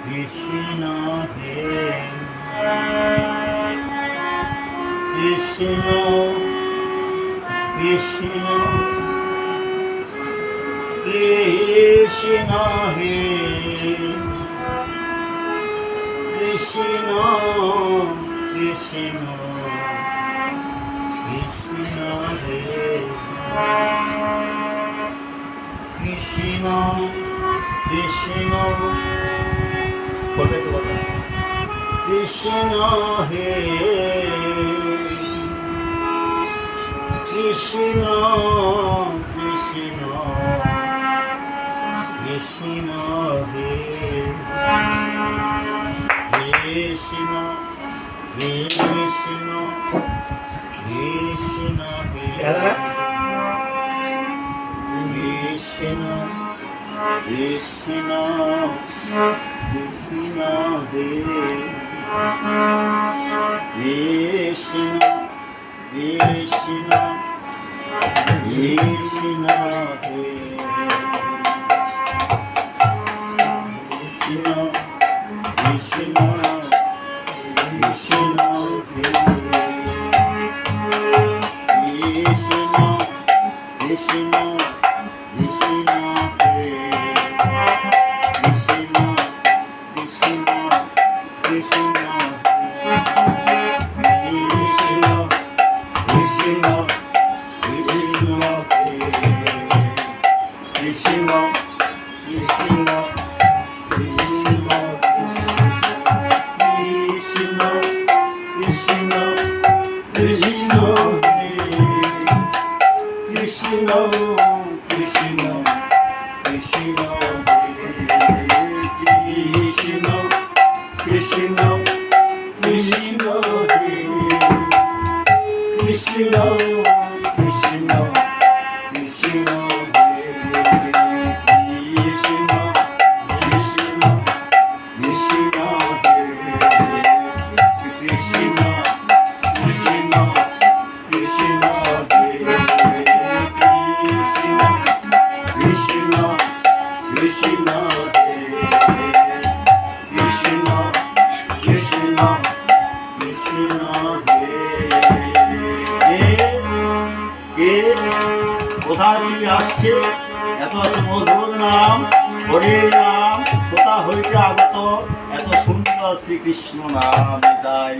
কৃষ্ণ হে কৃষ্ণ কৃষ্ণ কৃষ্ণ হে কৃষ্ণ কৃষ্ণ কৃষ্ণ হে কৃষ্ণ কৃষ্ণ কৃষ্ণ হে কৃষ্ণ কৃষ্ণ কৃষ্ণ হে কৃষ্ণ কৃষ্ণ কৃষ্ণ হে কৃষ্ণ কৃষ্ণ কৃষ্ণ হে কৃষ্ণ কৃষ্ণ কৃষ্ণ হে কৃষ্ণ কৃষ্ণ কৃষ্ণ হে কৃষ্ণ কৃষ্ণ কৃষ্ণ হে কৃষ্ণ কৃষ্ণ কৃষ্ণ কৃষ্ণ কৃষ্ণ কৃষ্ণ হে কৃষ্ণ কৃষ্ণ কৃষ্ণ কৃষ্ণ কৃষ্ণ কৃষ্ণ হে কৃষ্ণ কৃষ্ণ কৃষ্ণ কৃষ্ণ কৃষ্ণ কৃষ্ণ হে কৃষ্ণ কৃষ্ণ কৃষ্ণ হে কৃষ্ণ কৃষ্ণ কৃষ্ণ হে কৃষ্ণ কৃষ্ণ কৃষ্ণ হে কৃষ্ণ কৃষ্ণ হে কৃষ্ণ কৃষ্ণ কৃষ্ণ হে কোথা থেকে আসছে এত মধুর নাম, হরির নাম কোথা হইতে আগত এত সুন্দর শ্রীকৃষ্ণ নাম? তাই